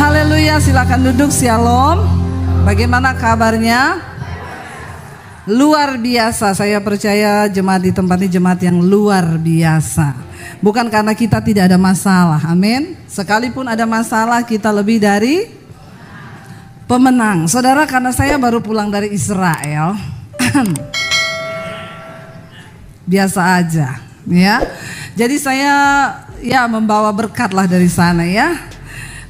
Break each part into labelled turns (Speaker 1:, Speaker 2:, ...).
Speaker 1: Haleluya, silakan duduk. Shalom. Bagaimana kabarnya? Luar biasa. Saya percaya jemaat di tempat ini jemaat yang luar biasa. Bukan karena kita tidak ada masalah, amin. Sekalipun ada masalah, kita lebih dari pemenang. Saudara, karena saya baru pulang dari Israel, biasa aja, ya. Jadi saya membawa berkat lah dari sana, ya.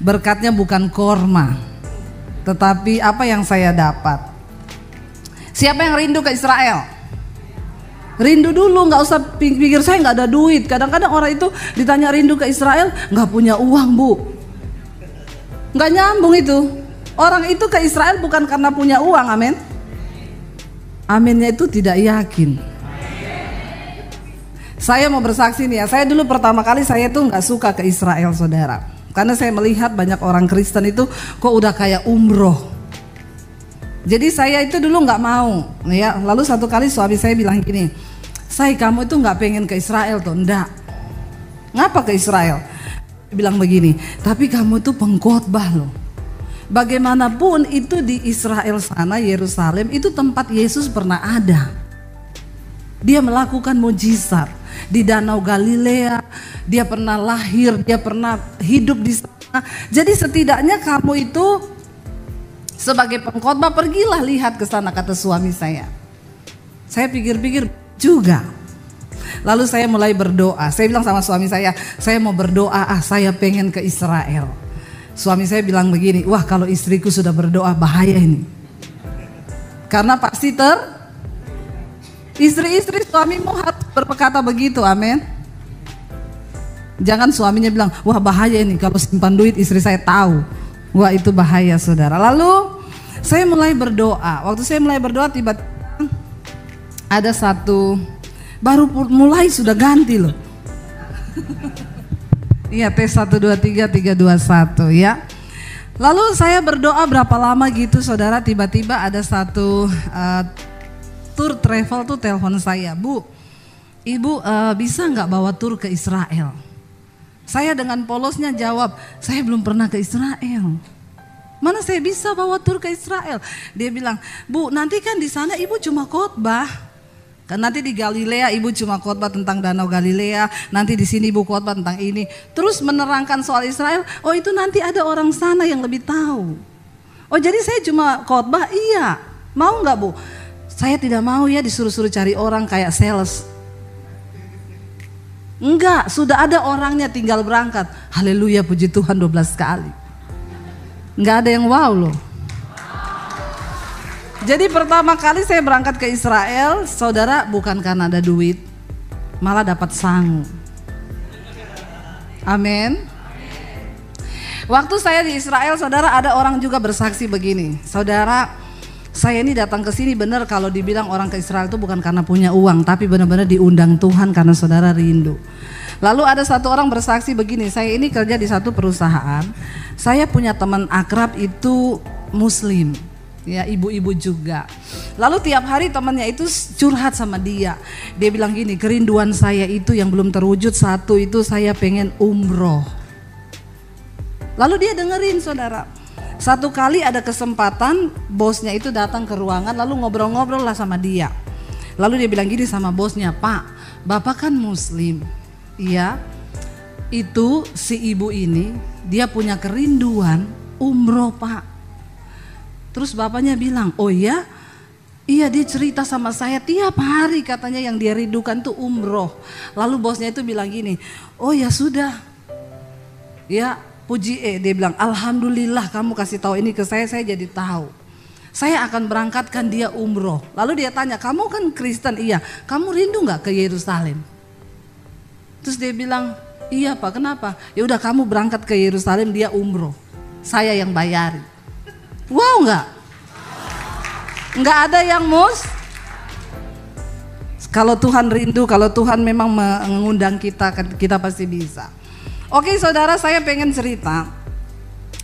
Speaker 1: Berkatnya bukan korma, tetapi apa yang saya dapat. Siapa yang rindu ke Israel? Rindu dulu, nggak usah pikir saya nggak ada duit. Kadang-kadang orang itu ditanya rindu ke Israel, nggak punya uang bu. Nggak nyambung itu. Orang itu ke Israel bukan karena punya uang, amin. Aminnya itu tidak yakin. Saya mau bersaksi nih ya, saya dulu pertama kali saya tuh nggak suka ke Israel, saudara. Karena saya melihat banyak orang Kristen itu kok udah kayak umroh. Jadi saya itu dulu nggak mau, ya. Lalu satu kali suami saya bilang gini, "Say, kamu itu nggak pengen ke Israel tuh?" "Enggak." "Ngapa ke Israel?" Dia bilang begini, "Tapi kamu tuh pengkhotbah loh. Bagaimanapun itu di Israel sana, Yerusalem itu tempat Yesus pernah ada. Dia melakukan mujizat. Di Danau Galilea, dia pernah lahir, dia pernah hidup di sana. Jadi setidaknya kamu itu sebagai pengkhotbah pergilah lihat ke sana," kata suami saya. Saya pikir-pikir juga. Lalu saya mulai berdoa. Saya bilang sama suami saya mau berdoa, saya pengen ke Israel. Suami saya bilang begini, "Wah, kalau istriku sudah berdoa bahaya ini." Karena pasti istri-istri suamimu harus berkata begitu, amin. Jangan suaminya bilang, "Wah bahaya ini kalau simpan duit istri saya tahu." Wah itu bahaya, saudara. Lalu saya mulai berdoa. Waktu saya mulai berdoa tiba-tiba ada satu, baru mulai sudah ganti loh. Iya, tes 1 2 3 3 2 1 ya. Lalu saya berdoa berapa lama gitu, saudara, tiba-tiba ada satu tour travel tuh telepon saya, "Bu, Ibu bisa nggak bawa tur ke Israel?" Saya dengan polosnya jawab, "Saya belum pernah ke Israel. Mana saya bisa bawa tur ke Israel?" Dia bilang, "Bu, nanti kan di sana Ibu cuma khotbah. Kan nanti di Galilea Ibu cuma khotbah tentang Danau Galilea, nanti di sini Ibu khotbah tentang ini." Terus menerangkan soal Israel, "Oh itu nanti ada orang sana yang lebih tahu." "Oh jadi saya cuma khotbah?" "Iya." "Mau nggak Bu?" "Saya tidak mau ya disuruh-suruh cari orang kayak sales." "Enggak, sudah ada orangnya, tinggal berangkat." Haleluya, puji Tuhan 12 kali. Enggak ada yang wow loh. Jadi pertama kali saya berangkat ke Israel, saudara, bukan karena ada duit, malah dapat sangu. Amin. Waktu saya di Israel, saudara, ada orang juga bersaksi begini, "Saudara, saya ini datang ke sini benar kalau dibilang orang ke Israel itu bukan karena punya uang, tapi benar-benar diundang Tuhan karena saudara rindu." Lalu ada satu orang bersaksi begini, "Saya ini kerja di satu perusahaan, saya punya teman akrab itu Muslim, ya ibu-ibu juga. Lalu tiap hari temannya itu curhat sama dia. Dia bilang gini, kerinduan saya itu yang belum terwujud satu itu saya pengen umroh." Lalu dia dengerin, saudara. Satu kali ada kesempatan bosnya itu datang ke ruangan lalu ngobrol-ngobrol lah sama dia. Lalu dia bilang gini sama bosnya, "Pak, Bapak kan Muslim. Iya, itu si ibu ini dia punya kerinduan umroh Pak." Terus bapaknya bilang, "Oh ya? Iya, dia cerita sama saya tiap hari katanya yang dia rindukan tuh umroh." Lalu bosnya itu bilang gini, "Oh ya sudah. Ya puji dia bilang, "Alhamdulillah kamu kasih tahu ini ke saya jadi tahu. Saya akan berangkatkan dia umroh." Lalu dia tanya, "Kamu kan Kristen?" "Iya." "Kamu rindu nggak ke Yerusalem?" Terus dia bilang, "Iya Pak, kenapa?" "Ya udah kamu berangkat ke Yerusalem, dia umroh. Saya yang bayari." Wow nggak? Nggak ada yang Kalau Tuhan rindu, kalau Tuhan memang mengundang kita, kita pasti bisa. Oke saudara, saya pengen cerita.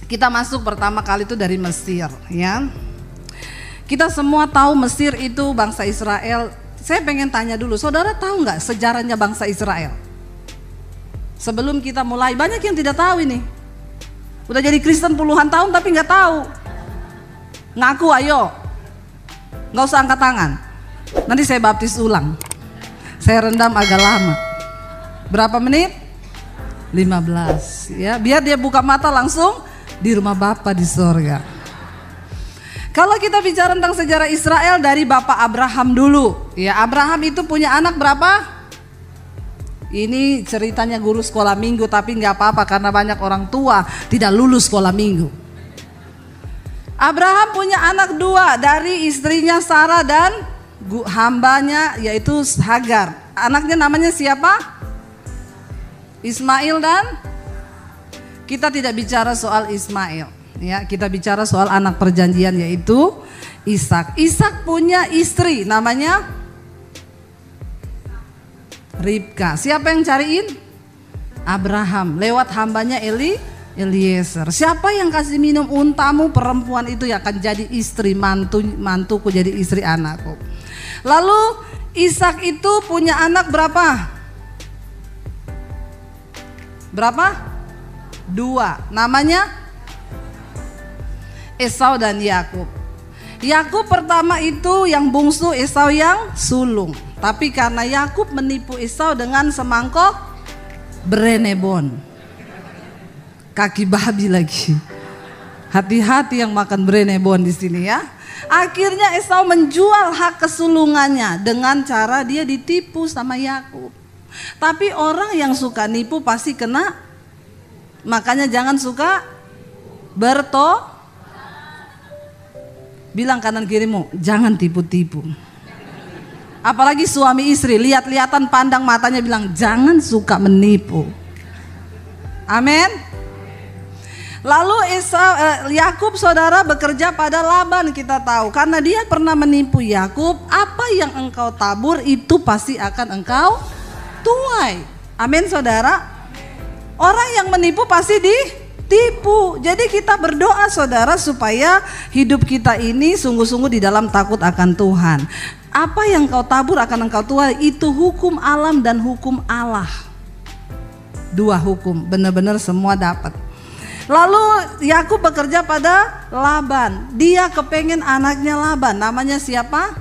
Speaker 1: Kita masuk pertama kali itu dari Mesir, ya. Kita semua tahu Mesir itu bangsa Israel. Saya pengen tanya dulu, saudara tahu nggak sejarahnya bangsa Israel? Sebelum kita mulai, banyak yang tidak tahu ini. Udah jadi Kristen puluhan tahun tapi nggak tahu. Ngaku ayo. Nggak usah angkat tangan. Nanti saya baptis ulang. Saya rendam agak lama. Berapa menit? 15 ya, biar dia buka mata langsung di rumah Bapa di sorga. Kalau kita bicara tentang sejarah Israel dari Bapak Abraham dulu ya, Abraham itu punya anak berapa? Ini ceritanya guru sekolah minggu, tapi nggak apa-apa karena banyak orang tua tidak lulus sekolah minggu. Abraham punya anak 2 dari istrinya Sarah dan hambanya yaitu Hagar. Anaknya namanya siapa? Ismail, dan kita tidak bicara soal Ismail ya, kita bicara soal anak perjanjian yaitu Ishak. Ishak punya istri namanya Ribka. Siapa yang cariin? Abraham lewat hambanya Eliezer. Siapa yang kasih minum untamu? Perempuan itu yang akan jadi istri mantuku, jadi istri anakku. Lalu Ishak itu punya anak berapa? 2, namanya Esau dan Yakub. Yakub pertama itu yang bungsu, Esau yang sulung. Tapi karena Yakub menipu Esau dengan semangkok berenebon, kaki babi lagi. Hati-hati yang makan berenebon di sini ya. Akhirnya Esau menjual hak kesulungannya dengan cara dia ditipu sama Yakub. Tapi orang yang suka nipu pasti kena. Makanya jangan suka bilang kanan kirimu, jangan tipu-tipu. Apalagi suami istri, lihat-lihatan pandang matanya bilang jangan suka menipu. Amin. Lalu Yakub saudara bekerja pada Laban, kita tahu. Karena dia pernah menipu Yakub, apa yang engkau tabur itu pasti akan engkau tuai. Amin saudara. Orang yang menipu pasti ditipu. Jadi kita berdoa saudara supaya hidup kita ini sungguh-sungguh di dalam takut akan Tuhan. Apa yang kau tabur akan engkau tuai, itu hukum alam dan hukum Allah. 2 hukum, benar-benar semua dapat. Lalu Yakub bekerja pada Laban. Dia kepengen anaknya Laban, namanya siapa?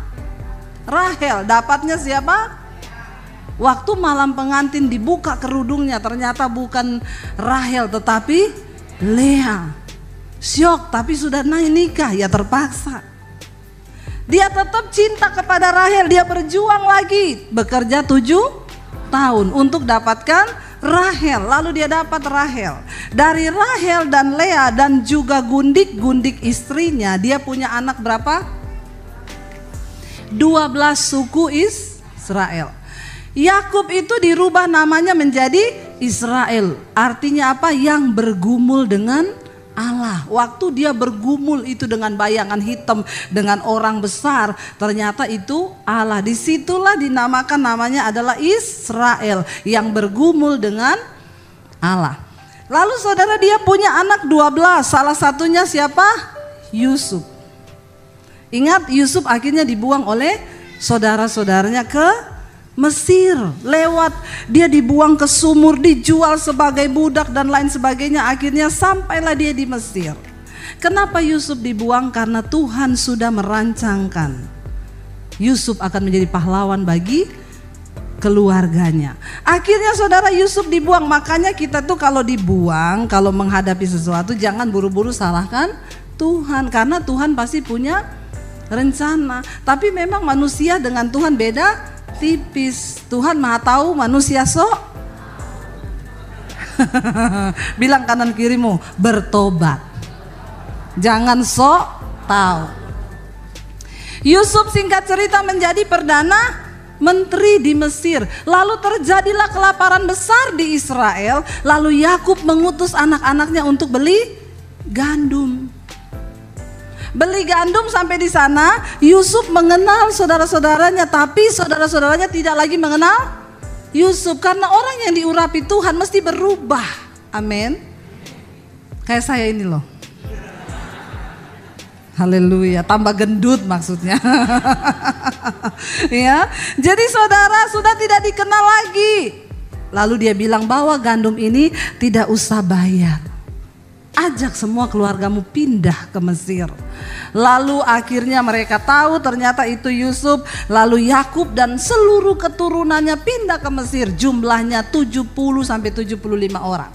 Speaker 1: Rahel. Dapatnya siapa? Waktu malam pengantin dibuka kerudungnya, ternyata bukan Rahel tetapi Lea. Syok, tapi sudah nikah, ya terpaksa. Dia tetap cinta kepada Rahel, dia berjuang lagi, bekerja 7 tahun untuk dapatkan Rahel. Lalu dia dapat Rahel. Dari Rahel dan Lea dan juga gundik-gundik istrinya, dia punya anak berapa? 12 suku Israel. Yakub itu dirubah namanya menjadi Israel. Artinya apa? Yang bergumul dengan Allah. Waktu dia bergumul itu dengan bayangan hitam, dengan orang besar, ternyata itu Allah. Disitulah dinamakan, namanya adalah Israel, yang bergumul dengan Allah. Lalu saudara, dia punya anak 12. Salah satunya siapa? Yusuf. Ingat, Yusuf akhirnya dibuang oleh saudara-saudaranya ke Mesir. Lewat dia dibuang ke sumur, dijual sebagai budak dan lain sebagainya. Akhirnya sampailah dia di Mesir. Kenapa Yusuf dibuang? Karena Tuhan sudah merancangkan Yusuf akan menjadi pahlawan bagi keluarganya. Akhirnya saudara, Yusuf dibuang. Makanya kita tuh kalau dibuang, kalau menghadapi sesuatu, jangan buru-buru salahkan Tuhan. Karena Tuhan pasti punya rencana. Tapi memang manusia dengan Tuhan beda tipis. Tuhan maha tahu, manusia sok. Bilang kanan kirimu, bertobat. Jangan sok tahu. Yusuf singkat cerita menjadi perdana menteri di Mesir. Lalu terjadilah kelaparan besar di Israel. Lalu Yakub mengutus anak-anaknya untuk beli gandum. Beli gandum, sampai di sana Yusuf mengenal saudara-saudaranya, tapi saudara-saudaranya tidak lagi mengenal Yusuf. Karena orang yang diurapi Tuhan mesti berubah. Amin. Kayak saya ini loh. Haleluya, tambah gendut maksudnya. Ya, jadi saudara sudah tidak dikenal lagi. Lalu dia bilang, bawa gandum ini, tidak usah bayar. ajak semua keluargamu pindah ke Mesir. Lalu akhirnya mereka tahu ternyata itu Yusuf. Lalu Yakub dan seluruh keturunannya pindah ke Mesir. Jumlahnya 70 sampai 75 orang.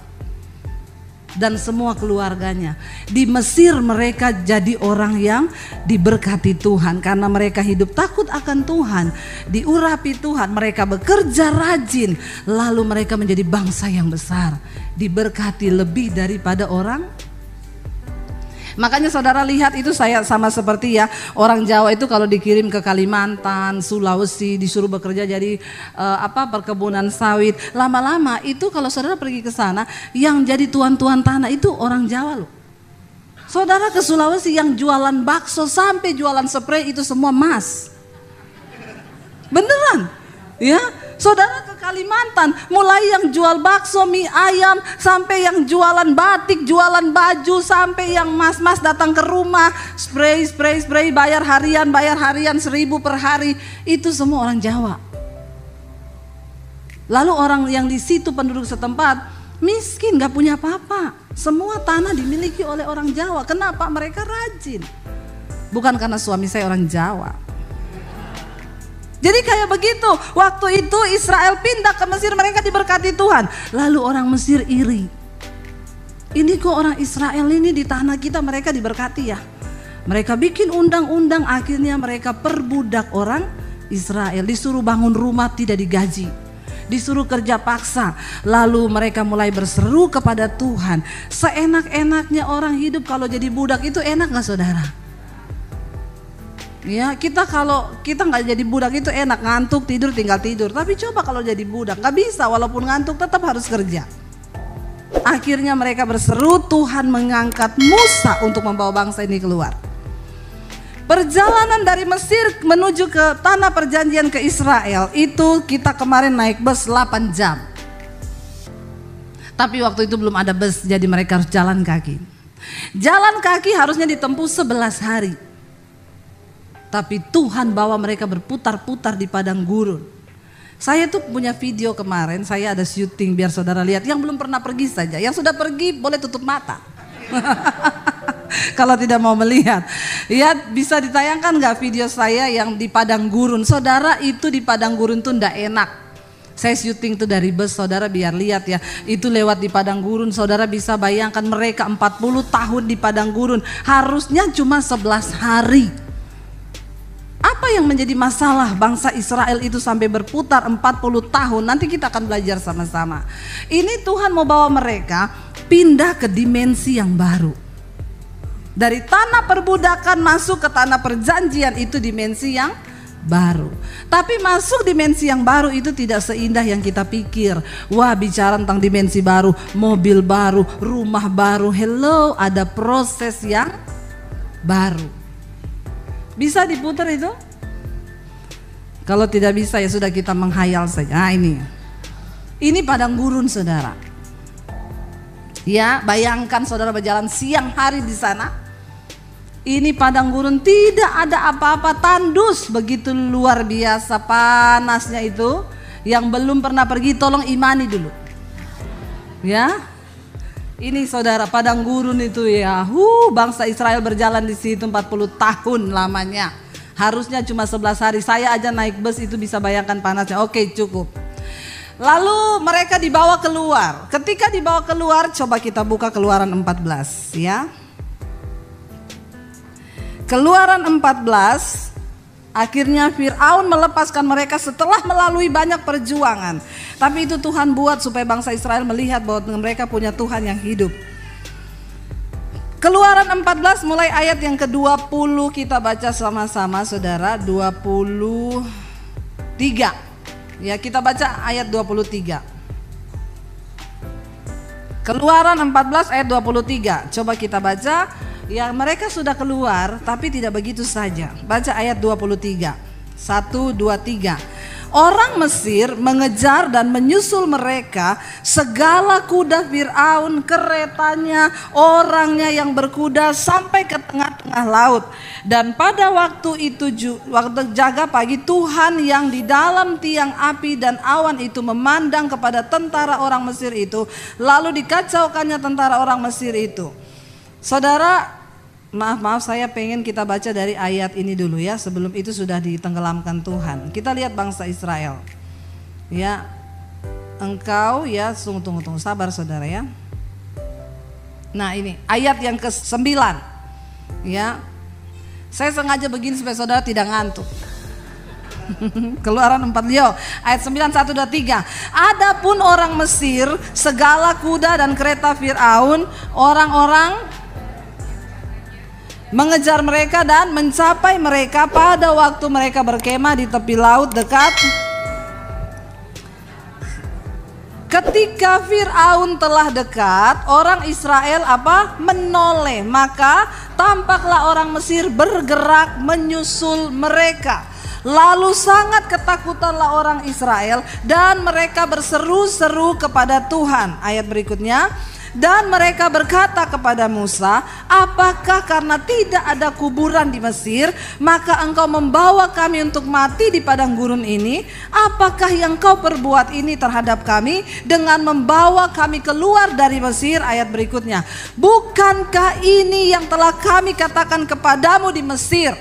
Speaker 1: Dan semua keluarganya. Di Mesir mereka jadi orang yang diberkati Tuhan. Karena mereka hidup takut akan Tuhan. Diurapi Tuhan. Mereka bekerja rajin. Lalu mereka menjadi bangsa yang besar. Diberkati lebih daripada orang. Makanya saudara lihat itu saya sama seperti ya, orang Jawa itu kalau dikirim ke Kalimantan, Sulawesi, disuruh bekerja jadi perkebunan sawit. Lama-lama itu kalau saudara pergi ke sana, yang jadi tuan-tuan tanah itu orang Jawa loh. Saudara ke Sulawesi yang jualan bakso sampai jualan spray itu semua emas. Beneran? Ya, saudara ke Kalimantan, mulai yang jual bakso, mie ayam, sampai yang jualan batik, jualan baju, sampai yang mas-mas datang ke rumah, spray, bayar harian 1.000 per hari, itu semua orang Jawa. Lalu orang yang di situ penduduk setempat miskin, gak punya apa-apa, semua tanah dimiliki oleh orang Jawa. Kenapa? Mereka rajin. Bukan karena suami saya orang Jawa. Jadi kayak begitu, waktu itu Israel pindah ke Mesir, mereka diberkati Tuhan. Lalu orang Mesir iri. Ini kok orang Israel ini di tanah kita mereka diberkati ya. Mereka bikin undang-undang, akhirnya mereka perbudak orang Israel. Disuruh bangun rumah tidak digaji. Disuruh kerja paksa. Lalu mereka mulai berseru kepada Tuhan. Seenak-enaknya orang hidup kalau jadi budak itu enak gak saudara? Ya, kalau kita nggak jadi budak itu enak, ngantuk tidur tinggal tidur. Tapi coba kalau jadi budak nggak bisa, walaupun ngantuk tetap harus kerja. Akhirnya mereka berseru, Tuhan mengangkat Musa untuk membawa bangsa ini keluar. Perjalanan dari Mesir menuju ke tanah perjanjian ke Israel itu kita kemarin naik bus 8 jam. Tapi waktu itu belum ada bus, jadi mereka harus jalan kaki. Jalan kaki harusnya ditempuh 11 hari. Tapi Tuhan bawa mereka berputar-putar di padang gurun. Saya tuh punya video kemarin, saya ada syuting biar saudara lihat. Yang belum pernah pergi saja, yang sudah pergi boleh tutup mata. Kalau tidak mau melihat. Ya, bisa ditayangkan gak video saya yang di padang gurun. Saudara, itu di padang gurun tuh ndak enak. Saya syuting tuh dari bus, saudara biar lihat ya. Itu lewat di padang gurun, saudara bisa bayangkan mereka 40 tahun di padang gurun. Harusnya cuma 11 hari. Apa yang menjadi masalah bangsa Israel itu sampai berputar 40 tahun? Nanti kita akan belajar sama-sama. Ini Tuhan mau bawa mereka pindah ke dimensi yang baru. Dari tanah perbudakan masuk ke tanah perjanjian, itu dimensi yang baru. Tapi masuk dimensi yang baru itu tidak seindah yang kita pikir. Wah, bicara tentang dimensi baru, mobil baru, rumah baru. Hello, ada proses yang baru. Bisa diputar itu? Kalau tidak bisa ya sudah, kita menghayal saja. Nah, ini padang gurun saudara. Ya, bayangkan saudara berjalan siang hari di sana. Ini padang gurun, tidak ada apa-apa, tandus, begitu luar biasa panasnya itu. Yang belum pernah pergi tolong imani dulu. Ya. Ini saudara, padang gurun itu ya, bangsa Israel berjalan di situ 40 tahun lamanya. Harusnya cuma 11 hari, saya aja naik bus itu bisa bayangkan panasnya. Oke, cukup. Lalu mereka dibawa keluar. Ketika dibawa keluar, coba kita buka Keluaran 14 ya. Keluaran 14. Akhirnya Fir'aun melepaskan mereka setelah melalui banyak perjuangan. Tapi itu Tuhan buat supaya bangsa Israel melihat bahwa mereka punya Tuhan yang hidup. Keluaran 14 mulai ayat yang ke-20 kita baca sama-sama saudara. 23. Ya, kita baca ayat 23. Keluaran 14 ayat 23. Coba kita baca. Ya, mereka sudah keluar tapi tidak begitu saja. Baca ayat 23. 1, 2, 3. Orang Mesir mengejar dan menyusul mereka, segala kuda Fir'aun, keretanya, orangnya yang berkuda sampai ke tengah-tengah laut. Dan pada waktu itu, waktu jaga pagi, Tuhan yang di dalam tiang api dan awan itu memandang kepada tentara orang Mesir itu, lalu dikacaukannya tentara orang Mesir itu. Saudara, maaf saya pengen kita baca dari ayat ini dulu ya, sebelum itu sudah ditenggelamkan Tuhan. Kita lihat bangsa Israel. Ya, engkau ya, tunggu sabar saudara ya. Nah ini ayat yang ke-9 ya. Saya sengaja begini supaya saudara tidak ngantuk. Keluaran 4 ayat 9, 1, 2, 3. Adapun orang Mesir, segala kuda dan kereta Fir'aun, orang-orang mengejar mereka dan mencapai mereka pada waktu mereka berkemah di tepi laut dekat. Ketika Fir'aun telah dekat, orang Israel menoleh, maka tampaklah orang Mesir bergerak menyusul mereka. Lalu sangat ketakutanlah orang Israel dan mereka berseru-seru kepada Tuhan. Ayat berikutnya. Dan mereka berkata kepada Musa, apakah karena tidak ada kuburan di Mesir, maka engkau membawa kami untuk mati di padang gurun ini? Apakah yang kau perbuat ini terhadap kami dengan membawa kami keluar dari Mesir? Ayat berikutnya. Bukankah ini yang telah kami katakan kepadamu di Mesir?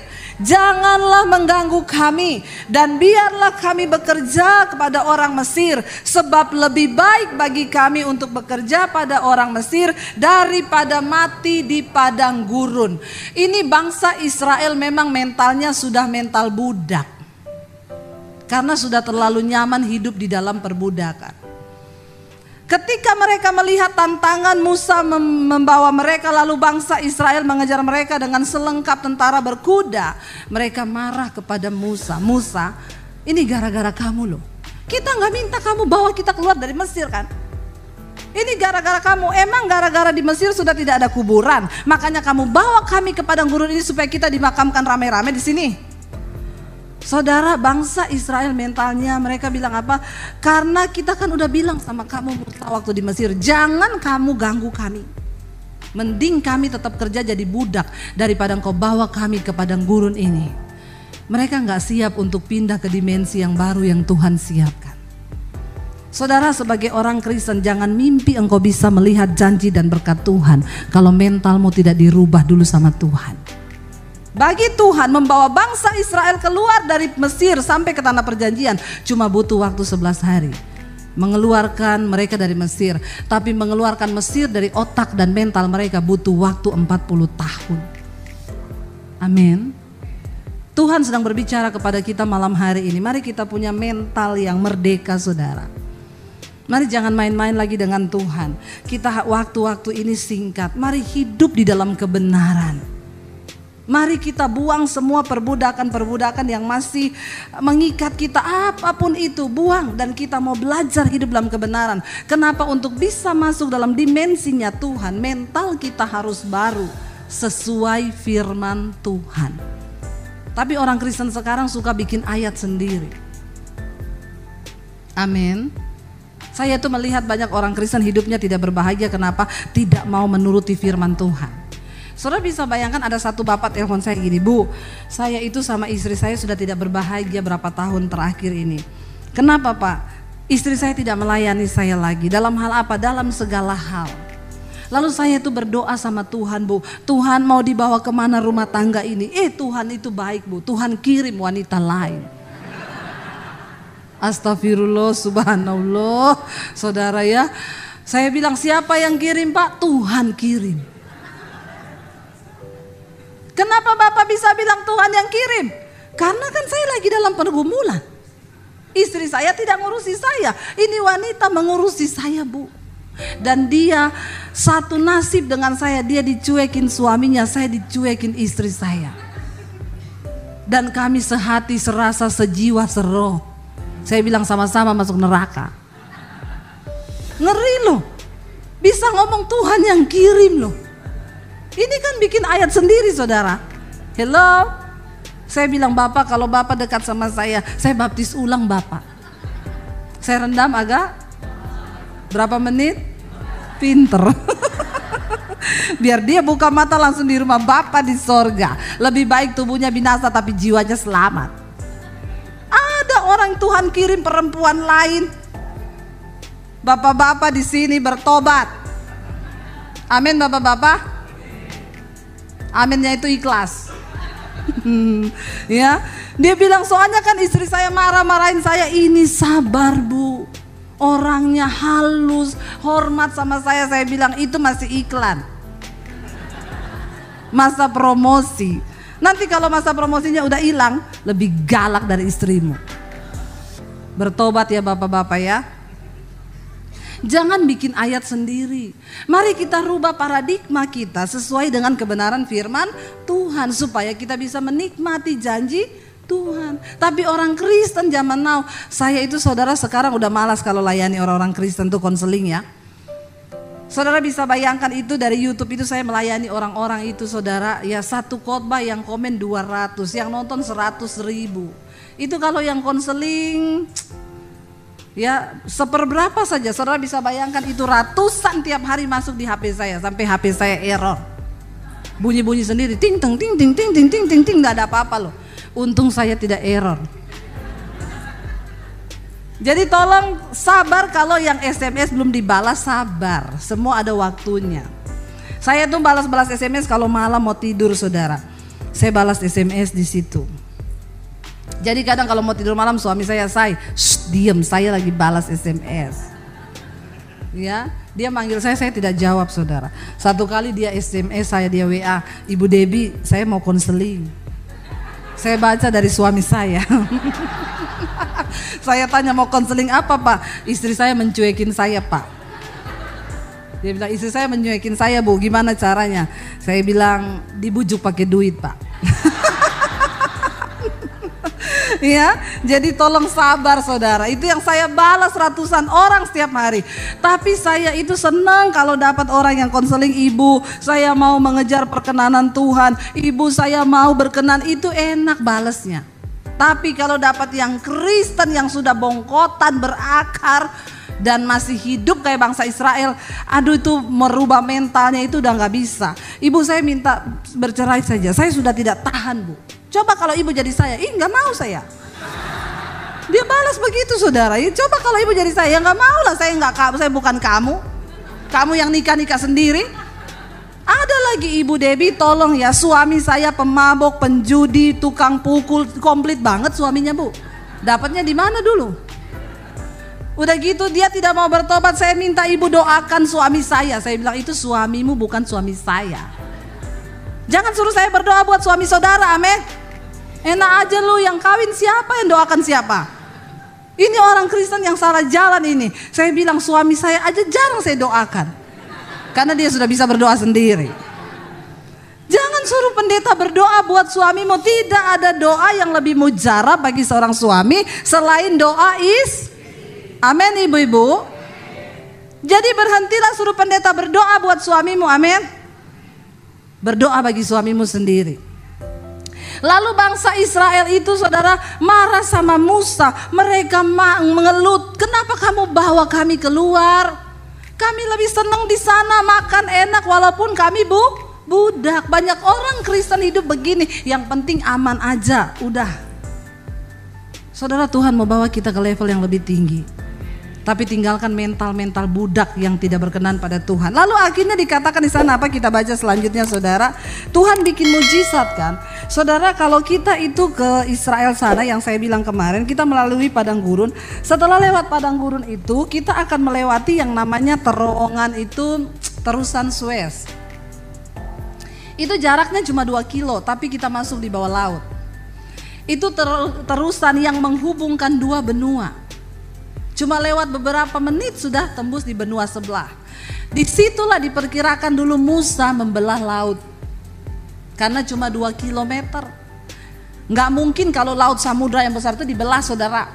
Speaker 1: Janganlah mengganggu kami dan biarlah kami bekerja kepada orang Mesir, sebab lebih baik bagi kami untuk bekerja pada orang Mesir daripada mati di padang gurun. Ini bangsa Israel memang mentalnya sudah mental budak, karena sudah terlalu nyaman hidup di dalam perbudakan. Ketika mereka melihat tantangan Musa membawa mereka, lalu bangsa Israel mengejar mereka dengan selengkap tentara berkuda, mereka marah kepada Musa. Musa, ini gara-gara kamu loh. Kita gak minta kamu bawa kita keluar dari Mesir kan? Ini gara-gara kamu. Emang gara-gara di Mesir sudah tidak ada kuburan, makanya kamu bawa kami ke padang gurun ini supaya kita dimakamkan rame-rame di sini. Saudara, bangsa Israel mentalnya mereka bilang apa? Karena kita kan udah bilang sama kamu Musa waktu di Mesir, jangan kamu ganggu kami. Mending kami tetap kerja jadi budak daripada engkau bawa kami ke padang gurun ini. Mereka gak siap untuk pindah ke dimensi yang baru yang Tuhan siapkan. Saudara, sebagai orang Kristen, jangan mimpi engkau bisa melihat janji dan berkat Tuhan kalau mentalmu tidak dirubah dulu sama Tuhan. Bagi Tuhan membawa bangsa Israel keluar dari Mesir sampai ke tanah perjanjian cuma butuh waktu 11 hari. Mengeluarkan mereka dari Mesir, tapi mengeluarkan Mesir dari otak dan mental mereka butuh waktu 40 tahun. Amin. Tuhan sedang berbicara kepada kita malam hari ini. Mari kita punya mental yang merdeka, saudara. Mari jangan main-main lagi dengan Tuhan. Kita waktu-waktu ini singkat. Mari hidup di dalam kebenaran. Mari kita buang semua perbudakan-perbudakan yang masih mengikat kita, apapun itu buang, dan kita mau belajar hidup dalam kebenaran. Kenapa? Untuk bisa masuk dalam dimensinya Tuhan, mental kita harus baru sesuai firman Tuhan. Tapi orang Kristen sekarang suka bikin ayat sendiri. Amin. Saya tuh melihat banyak orang Kristen hidupnya tidak berbahagia. Kenapa? Tidak mau menuruti firman Tuhan. Saudara bisa bayangkan ada satu bapak telepon saya gini, Bu, saya itu sama istri saya sudah tidak berbahagia berapa tahun terakhir ini. Kenapa Pak? Istri saya tidak melayani saya lagi. Dalam hal apa? Dalam segala hal. Lalu saya itu berdoa sama Tuhan, Bu, Tuhan mau dibawa kemana rumah tangga ini? Tuhan itu baik, Bu, Tuhan kirim wanita lain. Astagfirullah, subhanallah. Saudara ya, saya bilang siapa yang kirim Pak? Tuhan kirim. Kenapa Bapak bisa bilang Tuhan yang kirim? Karena kan saya lagi dalam pergumulan. Istri saya tidak ngurusi saya. Ini wanita mengurusi saya, Bu. Dan dia satu nasib dengan saya. Dia dicuekin suaminya, saya dicuekin istri saya. Dan kami sehati, serasa, sejiwa, seroh. Saya bilang sama-sama masuk neraka. Ngeri loh. Bisa ngomong Tuhan yang kirim loh. Ini kan bikin ayat sendiri, saudara. Hello. Saya bilang, Bapak, kalau Bapak dekat sama saya baptis ulang Bapak. Saya rendam agak berapa menit? Pinter. Biar dia buka mata langsung di rumah Bapak di sorga. Lebih baik tubuhnya binasa tapi jiwanya selamat. Ada orang Tuhan kirim perempuan lain. Bapak-bapak di sini bertobat. Amin, Bapak-bapak. Aminnya itu ikhlas. Ya, dia bilang soalnya kan istri saya marah-marahin saya. Ini sabar bu, orangnya halus, hormat sama saya. Saya bilang itu masih iklan, masa promosi. Nanti kalau masa promosinya udah hilang, lebih galak dari istrimu. Bertobat ya bapak-bapak ya. Jangan bikin ayat sendiri. Mari kita rubah paradigma kita sesuai dengan kebenaran firman Tuhan, supaya kita bisa menikmati janji Tuhan. Tapi orang Kristen zaman now, saya itu saudara sekarang udah malas kalau layani orang-orang Kristen tuh konseling ya. Saudara bisa bayangkan itu dari YouTube itu saya melayani orang-orang itu saudara. Ya satu khotbah yang komen 200, yang nonton 100.000. Itu kalau yang konseling ya seperberapa saja. Saudara bisa bayangkan itu ratusan tiap hari masuk di HP saya. Sampai HP saya error, bunyi-bunyi sendiri, ting ting ting ting ting ting ting ting ting, nggak ada apa-apa loh. Untung saya tidak error. Jadi tolong sabar, kalau yang SMS belum dibalas sabar, semua ada waktunya. Saya tuh balas-balas SMS kalau malam mau tidur saudara. Saya balas SMS di situ. Jadi kadang kalau mau tidur malam suami saya diem, saya lagi balas SMS. Ya, dia manggil saya tidak jawab saudara. Satu kali dia SMS saya, dia WA, Ibu Debbie saya mau konseling. Saya baca dari suami saya. Saya tanya mau konseling apa pak? Istri saya mencuekin saya pak. Dia bilang istri saya mencuekin saya bu, gimana caranya? Saya bilang dibujuk pakai duit pak. Ya, jadi tolong sabar saudara. Itu yang saya balas ratusan orang setiap hari. Tapi saya itu senang kalau dapat orang yang konseling, ibu saya mau mengejar perkenanan Tuhan, ibu saya mau berkenan, itu enak balasnya. Tapi kalau dapat yang Kristen yang sudah bongkotan, berakar dan masih hidup kayak bangsa Israel, aduh itu merubah mentalnya itu udah gak bisa. Ibu saya minta bercerai saja, saya sudah tidak tahan bu. Coba kalau ibu jadi saya, gak mau saya. Dia balas begitu saudara. Coba kalau ibu jadi saya, gak mau lah, saya bukan kamu. Kamu yang nikah-nikah sendiri. Ada lagi Ibu Debbie, tolong ya, suami saya pemabok, penjudi, tukang pukul, komplit banget suaminya bu. Dapatnya di mana dulu? Udah gitu dia tidak mau bertobat, saya minta ibu doakan suami saya. Saya bilang itu suamimu bukan suami saya. Jangan suruh saya berdoa buat suami saudara, amin. Enak aja lu, yang kawin siapa, yang doakan siapa? Ini orang Kristen yang salah jalan ini. Saya bilang suami saya aja jarang saya doakan. Karena dia sudah bisa berdoa sendiri. Jangan suruh pendeta berdoa buat suamimu. Tidak ada doa yang lebih mujarab bagi seorang suami selain doa amin ibu-ibu. Jadi berhentilah suruh pendeta berdoa buat suamimu, amin. Berdoa bagi suamimu sendiri. Lalu bangsa Israel itu saudara marah sama Musa. Mereka mengelut, kenapa kamu bawa kami keluar? Kami lebih senang di sana, makan enak walaupun kami budak. Banyak orang Kristen hidup begini, yang penting aman aja, udah. Saudara, Tuhan mau bawa kita ke level yang lebih tinggi. Tapi tinggalkan mental-mental budak yang tidak berkenan pada Tuhan. Lalu akhirnya dikatakan di sana apa, kita baca selanjutnya saudara. Tuhan bikin mujizat kan. Saudara, kalau kita itu ke Israel sana yang saya bilang kemarin, kita melalui padang gurun. Setelah lewat padang gurun itu, kita akan melewati yang namanya terowongan itu, terusan Suez. Itu jaraknya cuma 2 kilo, tapi kita masuk di bawah laut. Itu terusan yang menghubungkan 2 benua. Cuma lewat beberapa menit sudah tembus di benua sebelah. Disitulah diperkirakan dulu Musa membelah laut. Karena cuma 2 kilometer. Nggak mungkin kalau laut samudra yang besar itu dibelah saudara.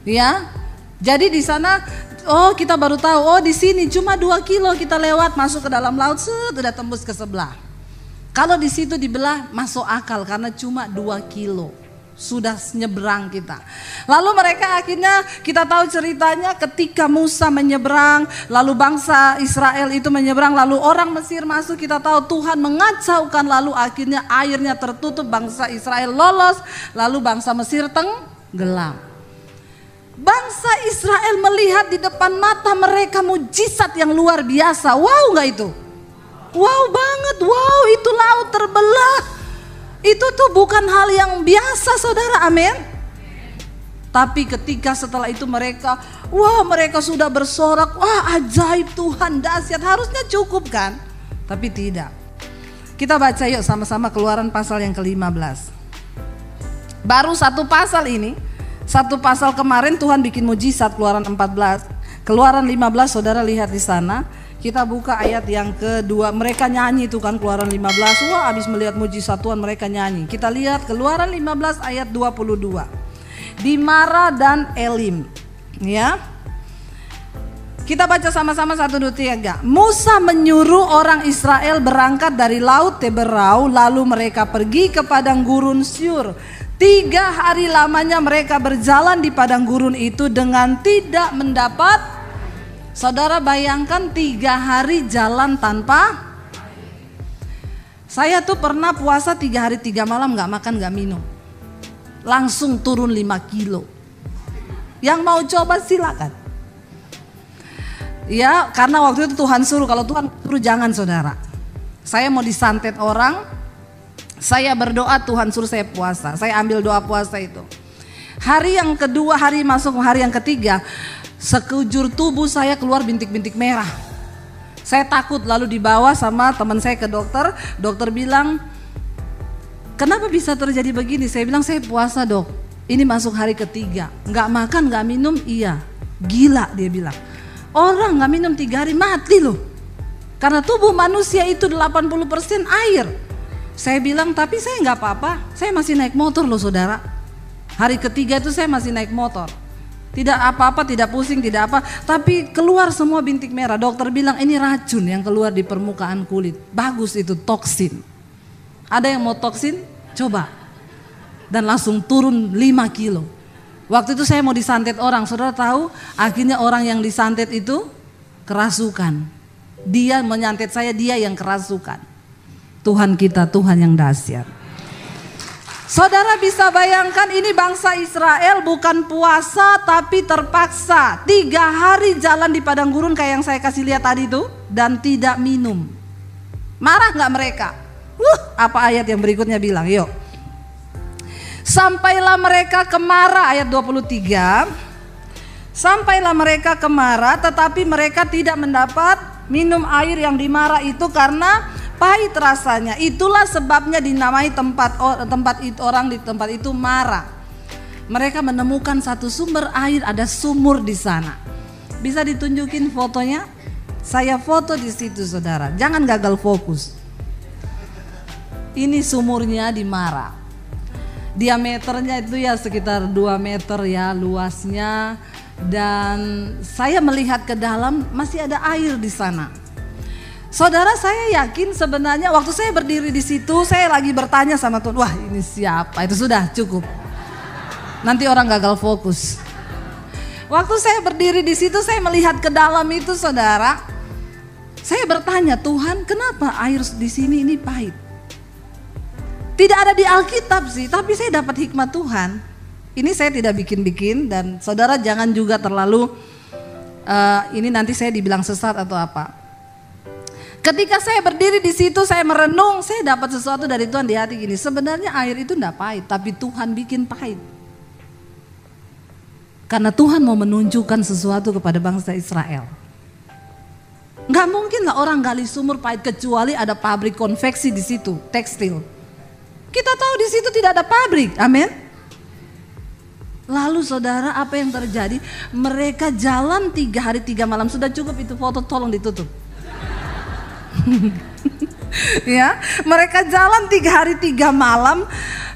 Speaker 1: Ya, jadi di sana, kita baru tahu, di sini cuma 2 kilo kita lewat masuk ke dalam laut, sudah tembus ke sebelah. Kalau di situ dibelah masuk akal karena cuma 2 kilo. Sudah nyebrang kita. Lalu mereka akhirnya kita tahu ceritanya ketika Musa menyeberang, lalu bangsa Israel itu menyeberang, lalu orang Mesir masuk, kita tahu Tuhan mengacaukan, lalu akhirnya airnya tertutup, bangsa Israel lolos, lalu bangsa Mesir tenggelam. Bangsa Israel melihat di depan mata mereka mujizat yang luar biasa. Wow, enggak itu? wow banget, wow itu laut terbelah. Itu tuh bukan hal yang biasa saudara, amin. Tapi ketika setelah itu mereka sudah bersorak, wah ajaib Tuhan, dahsyat, harusnya cukup kan? Tapi tidak. Kita baca yuk sama-sama Keluaran pasal yang ke-15. Baru satu pasal ini, satu pasal kemarin Tuhan bikin mujizat Keluaran 14. Keluaran 15 saudara lihat di sana. Kita buka ayat yang kedua, mereka nyanyi itu kan Keluaran 15, wah habis melihat mujizat Tuhan mereka nyanyi. Kita lihat Keluaran 15 ayat 22. Di Mara dan Elim, ya. Kita baca sama-sama 1, 2, 3. Musa menyuruh orang Israel berangkat dari laut Teberau, lalu mereka pergi ke padang gurun Syur. 3 hari lamanya mereka berjalan di padang gurun itu dengan tidak mendapat. Saudara bayangkan 3 hari jalan tanpa. Saya tuh pernah puasa 3 hari 3 malam gak makan gak minum. Langsung turun 5 kilo. Yang mau coba silakan. Ya karena waktu itu Tuhan suruh, kalau Tuhan suruh jangan saudara. Saya mau disantet orang, saya berdoa Tuhan suruh saya puasa. Saya ambil doa puasa itu. Hari yang kedua, hari masuk hari yang ketiga, sekujur tubuh saya keluar bintik-bintik merah. Saya takut, lalu dibawa sama teman saya ke dokter. Dokter bilang, kenapa bisa terjadi begini? Saya bilang saya puasa dok, ini masuk hari ketiga, gak makan gak minum. Iya, gila dia bilang. Orang gak minum 3 hari mati loh. Karena tubuh manusia itu 80% air. Saya bilang tapi saya gak apa-apa, saya masih naik motor loh saudara. Hari ketiga itu saya masih naik motor. Tidak apa-apa, tidak pusing, tidak apa. Tapi keluar semua bintik merah. Dokter bilang ini racun yang keluar di permukaan kulit. Bagus itu, toksin. Ada yang mau toksin? Coba. Dan langsung turun 5 kilo. Waktu itu saya mau disantet orang. Saudara tahu akhirnya orang yang disantet itu kerasukan. Dia menyantet saya, dia yang kerasukan. Tuhan kita Tuhan yang dahsyat. Saudara bisa bayangkan ini bangsa Israel bukan puasa tapi terpaksa 3 hari jalan di padang gurun kayak yang saya kasih lihat tadi itu, dan tidak minum. Marah gak mereka? Apa ayat yang berikutnya bilang? Yuk. Sampailah mereka ke Mara, ayat 23. Sampailah mereka ke Mara, tetapi mereka tidak mendapat minum air yang di Mara itu karena pahit rasanya. Itulah sebabnya dinamai tempat orang di tempat itu Mara. Mereka menemukan satu sumber air, ada sumur di sana. Bisa ditunjukin fotonya? Saya foto di situ saudara. Jangan gagal fokus. Ini sumurnya di Mara. Diameternya itu ya sekitar 2 meter ya luasnya. Dan saya melihat ke dalam masih ada air di sana. Saudara, saya yakin sebenarnya waktu saya berdiri di situ saya lagi bertanya sama Tuhan, wah ini siapa? Itu sudah cukup. Nanti orang gagal fokus. Waktu saya berdiri di situ saya melihat ke dalam itu saudara. Saya bertanya, Tuhan kenapa air di sini ini pahit? Tidak ada di Alkitab sih, tapi saya dapat hikmat Tuhan. Ini saya tidak bikin-bikin dan saudara jangan juga terlalu ini nanti saya dibilang sesat atau apa. Ketika saya berdiri di situ saya merenung, saya dapat sesuatu dari Tuhan di hati gini. Sebenarnya air itu enggak pahit, tapi Tuhan bikin pahit. Karena Tuhan mau menunjukkan sesuatu kepada bangsa Israel. Enggak mungkin lah orang gali sumur pahit kecuali ada pabrik konveksi di situ, tekstil. Kita tahu di situ tidak ada pabrik, amin. Lalu saudara apa yang terjadi? Mereka jalan 3 hari 3 malam, sudah cukup itu foto, tolong ditutup. Ya, mereka jalan 3 hari 3 malam.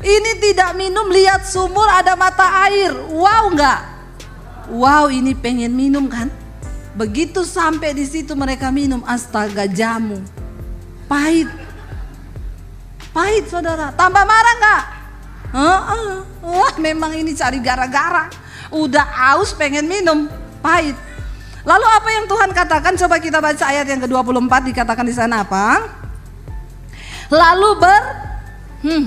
Speaker 1: Ini tidak minum, lihat sumur ada mata air. Wow enggak? Wow, ini pengen minum kan? Begitu sampai di situ mereka minum, astaga jamu. Pahit. Pahit saudara, tambah marah enggak? Wah memang ini cari gara-gara. Udah aus pengen minum, pahit. Lalu apa yang Tuhan katakan? Coba kita baca ayat yang ke-24, dikatakan di sana apa? Lalu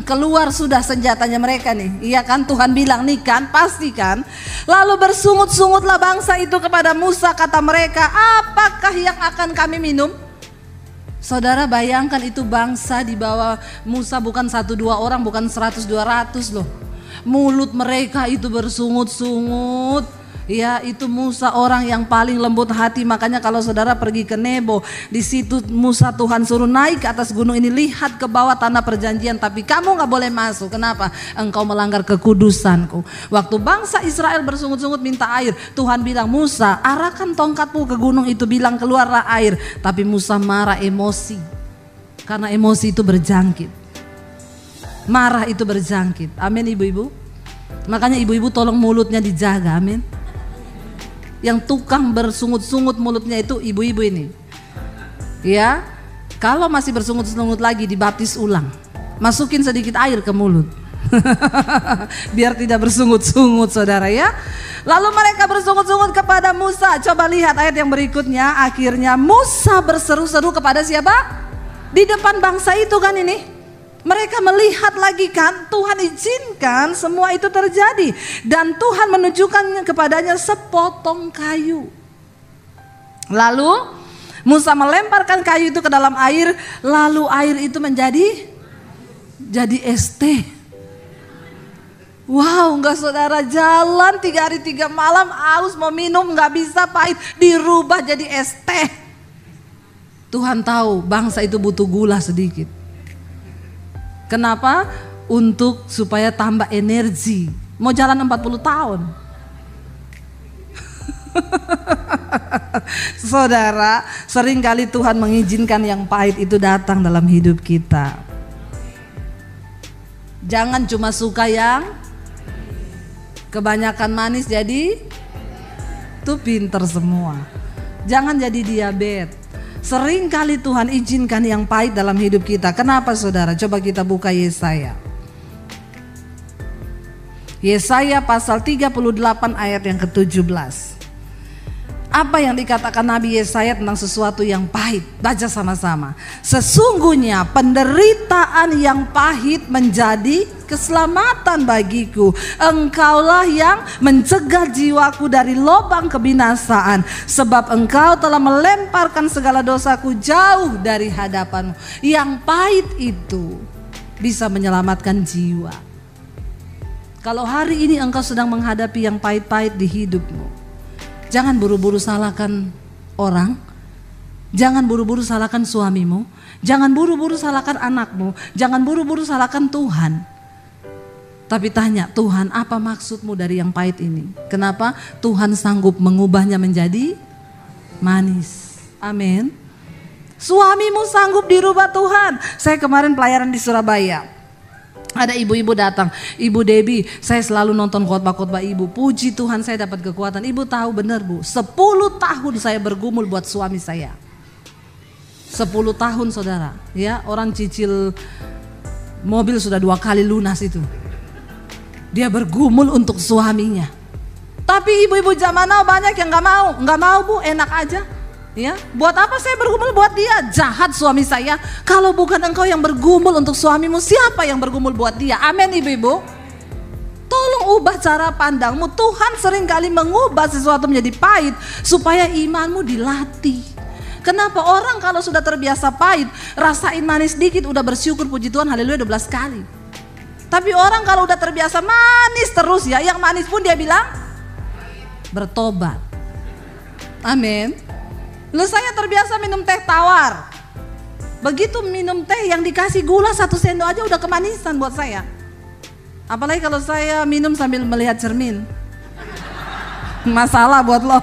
Speaker 1: keluar sudah senjatanya mereka nih. Iya kan Tuhan bilang nih kan, pasti kan. Lalu bersungut-sungutlah bangsa itu kepada Musa, kata mereka, apakah yang akan kami minum? Saudara bayangkan itu bangsa di bawah Musa bukan 1-2 orang, bukan 100-200 loh. Mulut mereka itu bersungut-sungut. Ya, itu Musa orang yang paling lembut hati. Makanya kalau saudara pergi ke Nebo, di situ Musa Tuhan suruh naik ke atas gunung ini, lihat ke bawah tanah perjanjian, tapi kamu gak boleh masuk. Kenapa? Engkau melanggar kekudusanku. Waktu bangsa Israel bersungut-sungut minta air, Tuhan bilang, Musa arahkan tongkatmu ke gunung itu, bilang keluarlah air. Tapi Musa marah, emosi. Karena emosi itu berjangkit. Marah itu berjangkit. Amin ibu-ibu. Makanya ibu-ibu tolong mulutnya dijaga. Amin. Yang tukang bersungut-sungut mulutnya itu ibu-ibu ini. Ya, kalau masih bersungut-sungut lagi dibaptis ulang. Masukin sedikit air ke mulut. Biar tidak bersungut-sungut saudara ya. Lalu mereka bersungut-sungut kepada Musa. Coba lihat ayat yang berikutnya. Akhirnya Musa berseru-seru kepada siapa? Di depan bangsa itu kan ini. Mereka melihat lagi kan, Tuhan izinkan semua itu terjadi. Dan Tuhan menunjukkan kepadanya sepotong kayu. Lalu Musa melemparkan kayu itu ke dalam air. Lalu air itu menjadi es teh. Wow, enggak saudara, jalan 3 hari 3 malam haus mau minum enggak bisa, pahit, dirubah jadi es teh. Tuhan tahu bangsa itu butuh gula sedikit. Kenapa? Untuk supaya tambah energi. Mau jalan 40 tahun. Saudara, seringkali Tuhan mengizinkan yang pahit itu datang dalam hidup kita. Jangan cuma suka yang kebanyakan manis jadi tuh pinter semua. Jangan jadi diabetes. Sering kali Tuhan izinkan yang pahit dalam hidup kita. Kenapa saudara? Coba kita buka Yesaya. Yesaya pasal 38 ayat yang ke-17. Apa yang dikatakan Nabi Yesaya tentang sesuatu yang pahit? Baca sama-sama. Sesungguhnya penderitaan yang pahit menjadi keselamatan bagiku. Engkaulah yang mencegah jiwaku dari lubang kebinasaan. Sebab engkau telah melemparkan segala dosaku jauh dari hadapanmu. Yang pahit itu bisa menyelamatkan jiwa. Kalau hari ini engkau sedang menghadapi yang pahit-pahit di hidupmu, jangan buru-buru salahkan orang. Jangan buru-buru salahkan suamimu. Jangan buru-buru salahkan anakmu. Jangan buru-buru salahkan Tuhan. Tapi tanya, Tuhan apa maksudmu dari yang pahit ini? Kenapa Tuhan sanggup mengubahnya menjadi manis? Amin. Suamimu sanggup dirubah Tuhan. Saya kemarin pelayaran di Surabaya. Ada ibu-ibu datang, Ibu Debbie, saya selalu nonton khotbah-khotbah ibu. Puji Tuhan saya dapat kekuatan. Ibu tahu benar bu, 10 tahun saya bergumul buat suami saya. 10 tahun saudara, ya, orang cicil mobil sudah 2 kali lunas itu. Dia bergumul untuk suaminya. Tapi ibu-ibu zaman now banyak yang nggak mau bu, enak aja. Ya, buat apa saya bergumul buat dia? Jahat suami saya. Kalau bukan engkau yang bergumul untuk suamimu, siapa yang bergumul buat dia? Amin ibu-ibu. Tolong ubah cara pandangmu. Tuhan seringkali mengubah sesuatu menjadi pahit supaya imanmu dilatih. Kenapa orang kalau sudah terbiasa pahit, rasain manis dikit udah bersyukur, puji Tuhan, haleluya 12 kali. Tapi orang kalau udah terbiasa manis terus ya, yang manis pun dia bilang bertobat. Amin. Lu saya terbiasa minum teh tawar. Begitu minum teh yang dikasih gula 1 sendok aja udah kemanisan buat saya. Apalagi kalau saya minum sambil melihat cermin. Masalah buat lo.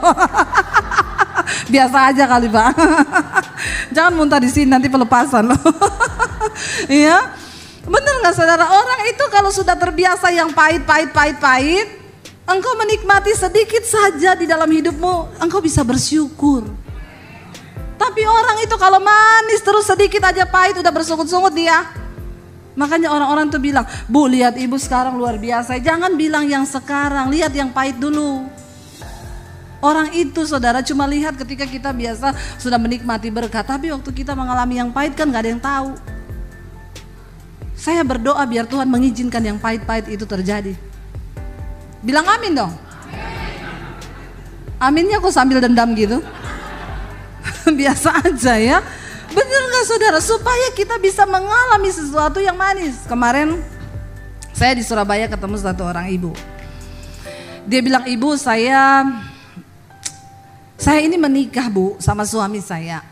Speaker 1: Biasa aja kali Pak. Jangan muntah di sini nanti pelepasan lo. Iya. Bener gak saudara? Orang itu kalau sudah terbiasa yang pahit, engkau menikmati sedikit saja di dalam hidupmu, engkau bisa bersyukur. Tapi orang itu kalau manis terus sedikit aja pahit udah bersungut-sungut dia. Makanya orang-orang tuh bilang, Bu lihat ibu sekarang luar biasa. Jangan bilang yang sekarang, lihat yang pahit dulu. Orang itu saudara cuma lihat ketika kita biasa sudah menikmati berkat. Tapi waktu kita mengalami yang pahit kan gak ada yang tahu. Saya berdoa biar Tuhan mengizinkan yang pahit-pahit itu terjadi. Bilang amin dong. Aminnya kok sambil dendam gitu. Biasa aja ya. Bener gak saudara? Supaya kita bisa mengalami sesuatu yang manis. Kemarin saya di Surabaya ketemu satu orang ibu. Dia bilang, ibu saya ini menikah bu sama suami saya.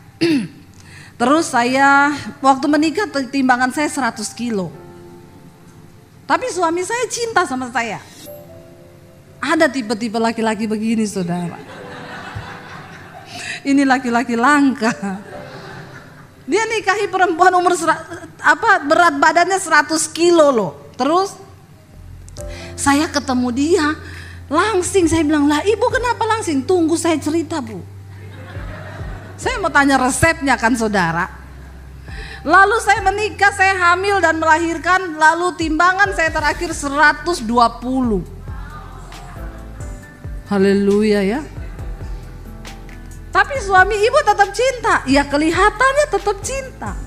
Speaker 1: Terus saya waktu menikah timbangan saya 100 kilo. Tapi suami saya cinta sama saya. Ada tipe-tipe laki-laki begini saudara. Ini laki-laki langka. Dia nikahi perempuan berat badannya 100 kilo loh. Terus saya ketemu dia, langsing saya bilang, lah ibu kenapa langsing? Tunggu saya cerita bu. Saya mau tanya resepnya kan saudara. Lalu saya menikah, saya hamil dan melahirkan, lalu timbangan saya terakhir 120. Haleluya ya. Tapi suami ibu tetap cinta, ya kelihatannya tetap cinta.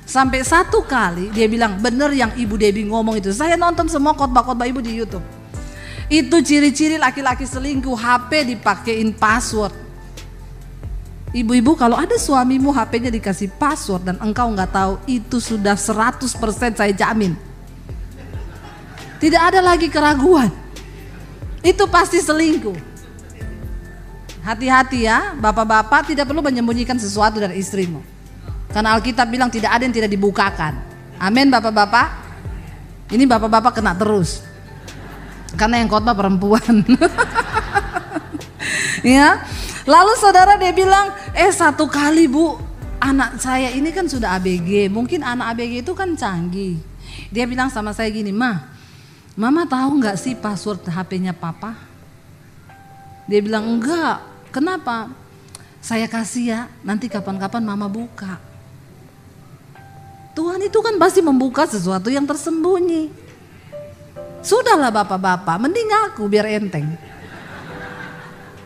Speaker 1: Sampai satu kali dia bilang, bener yang Ibu Debbie ngomong itu. Saya nonton semua khotbah-khotbah ibu di YouTube. Itu ciri-ciri laki-laki selingkuh, HP dipakein password. Ibu-ibu kalau ada suamimu HP-nya dikasih password dan engkau nggak tahu, itu sudah 100% saya jamin. Tidak ada lagi keraguan. Itu pasti selingkuh. Hati-hati ya, bapak-bapak tidak perlu menyembunyikan sesuatu dari istrimu. Karena Alkitab bilang tidak ada yang tidak dibukakan. Amin bapak-bapak. Ini bapak-bapak kena terus. Karena yang khotbah perempuan. Ya. Lalu saudara dia bilang, satu kali bu, anak saya ini kan sudah ABG. Mungkin anak ABG itu kan canggih. Dia bilang sama saya gini, Mama tahu nggak sih password HP-nya papa? Dia bilang enggak. Kenapa? Saya kasih ya, nanti kapan-kapan mama buka. Tuhan itu kan pasti membuka sesuatu yang tersembunyi. Sudahlah bapak-bapak, mending aku biar enteng.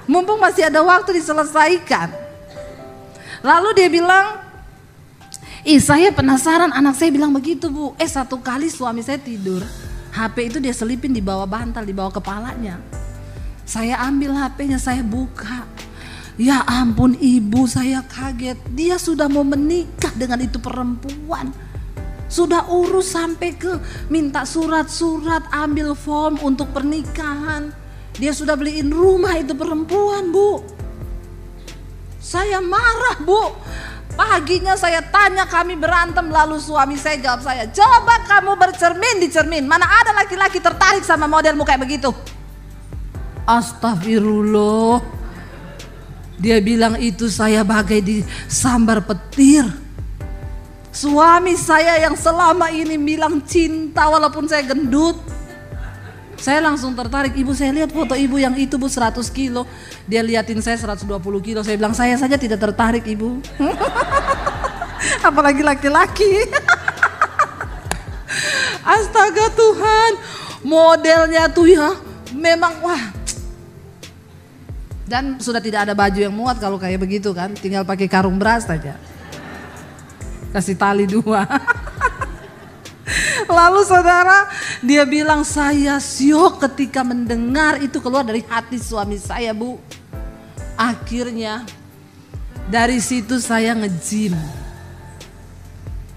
Speaker 1: Mumpung masih ada waktu diselesaikan. Lalu dia bilang, saya penasaran, anak saya bilang begitu bu. Satu kali suami saya tidur, HP itu dia selipin di bawah bantal, di bawah kepalanya. Saya ambil HP-nya, saya buka. Ya ampun ibu, saya kaget. Dia sudah mau menikah dengan itu perempuan. Sudah urus sampai ke minta surat-surat, ambil form untuk pernikahan. Dia sudah beliin rumah itu perempuan bu. Saya marah bu. Paginya saya tanya, kami berantem, lalu suami saya jawab saya, coba kamu bercermin di cermin, mana ada laki-laki tertarik sama modelmu kayak begitu. Astagfirullah. Dia bilang itu saya bagai disambar petir. Suami saya yang selama ini bilang cinta walaupun saya gendut. Saya langsung tertarik. Ibu saya lihat foto ibu yang itu bu 100 kilo. Dia liatin saya 120 kilo. Saya bilang saya saja tidak tertarik ibu. Apalagi laki-laki. Astaga Tuhan. Modelnya tuh ya memang wah. Dan sudah tidak ada baju yang muat kalau kayak begitu kan. Tinggal pakai karung beras saja. Kasih tali 2. Lalu saudara, dia bilang saya syok ketika mendengar itu keluar dari hati suami saya bu. Akhirnya dari situ saya nge-gym.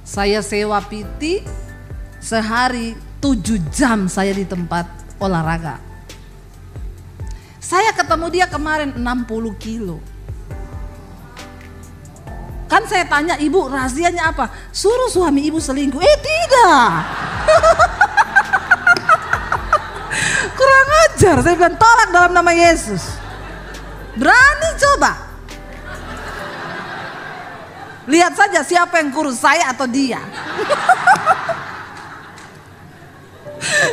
Speaker 1: Saya sewa PT, sehari 7 jam saya di tempat olahraga. Saya ketemu dia kemarin 60 kilo. Kan saya tanya, ibu rahasianya apa? Suruh suami ibu selingkuh. Tidak. Kurang ajar. Saya bilang tolak dalam nama Yesus. Berani coba. Lihat saja siapa yang kurus, saya atau dia.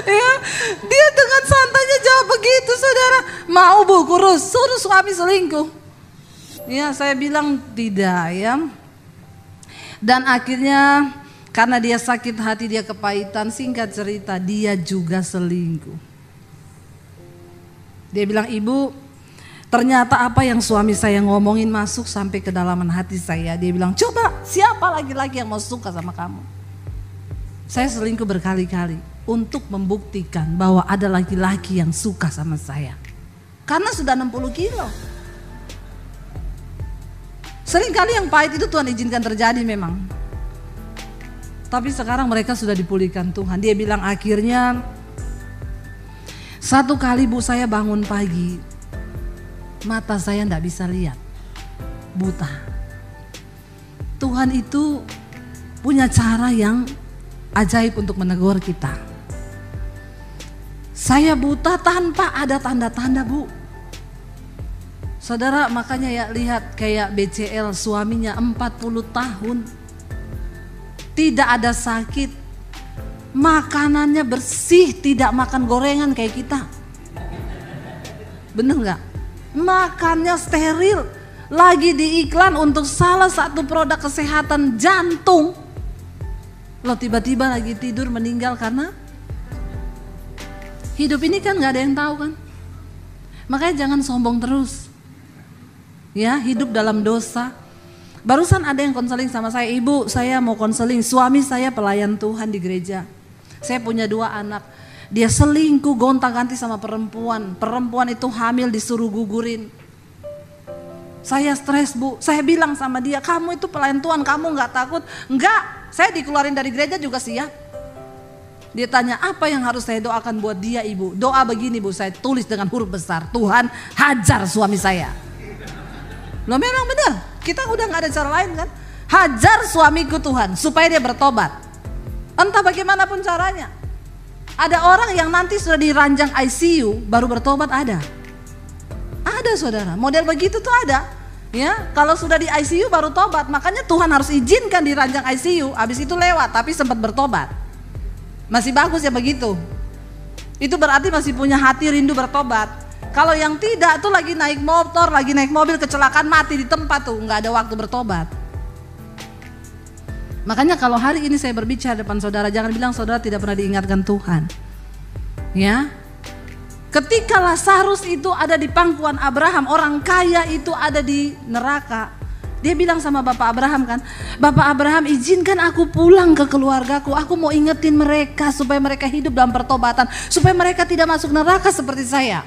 Speaker 1: Ya, dia dengan santainya jawab begitu saudara. Mau bu kurus, suruh suami selingkuh. Ya saya bilang tidak ya. Dan akhirnya karena dia sakit hati, dia kepahitan, singkat cerita dia juga selingkuh. Dia bilang ibu, ternyata apa yang suami saya ngomongin masuk sampai ke dalaman hati saya. Dia bilang coba siapa laki-laki yang mau suka sama kamu. Saya selingkuh berkali-kali untuk membuktikan bahwa ada laki-laki yang suka sama saya. Karena sudah 60 kilo. Seringkali yang pahit itu Tuhan izinkan terjadi memang. Tapi sekarang mereka sudah dipulihkan Tuhan. Dia bilang akhirnya, satu kali Bu saya bangun pagi, mata saya tidak bisa lihat, buta. Tuhan itu punya cara yang ajaib untuk menegur kita. Saya buta tanpa ada tanda-tanda Bu. Saudara, makanya ya lihat kayak BCL, suaminya 40 tahun. Tidak ada sakit, makanannya bersih, tidak makan gorengan kayak kita. Bener gak? Makannya steril. Lagi di iklan untuk salah satu produk kesehatan jantung. Loh, tiba-tiba lagi tidur meninggal karena hidup ini kan gak ada yang tahu kan. Makanya jangan sombong terus. Ya, hidup dalam dosa. Barusan ada yang konseling sama saya, Ibu saya mau konseling, suami saya pelayan Tuhan di gereja. Saya punya 2 anak, dia selingkuh gonta-ganti sama perempuan. Perempuan itu hamil disuruh gugurin. Saya stres Bu, saya bilang sama dia, kamu itu pelayan Tuhan, kamu gak takut? Enggak, saya dikeluarin dari gereja juga siap. Dia tanya, apa yang harus saya doakan buat dia Ibu? Doa begini Bu, saya tulis dengan huruf besar, Tuhan hajar suami saya. Loh memang benar, kita udah gak ada cara lain kan. Hajar suamiku Tuhan supaya dia bertobat. Entah bagaimanapun caranya. Ada orang yang nanti sudah di ranjang ICU baru bertobat, ada. Ada saudara, model begitu tuh ada. Ya, kalau sudah di ICU baru tobat. Makanya Tuhan harus izinkan di ranjang ICU, habis itu lewat tapi sempat bertobat. Masih bagus ya begitu. Itu berarti masih punya hati rindu bertobat. Kalau yang tidak tuh lagi naik motor, lagi naik mobil, kecelakaan, mati di tempat tuh, nggak ada waktu bertobat. Makanya kalau hari ini saya berbicara depan saudara, jangan bilang saudara tidak pernah diingatkan Tuhan. Ya, ketika Lazarus itu ada di pangkuan Abraham, orang kaya itu ada di neraka. Dia bilang sama Bapak Abraham kan, Bapak Abraham izinkan aku pulang ke keluargaku, aku mau ingetin mereka supaya mereka hidup dalam pertobatan, supaya mereka tidak masuk neraka seperti saya.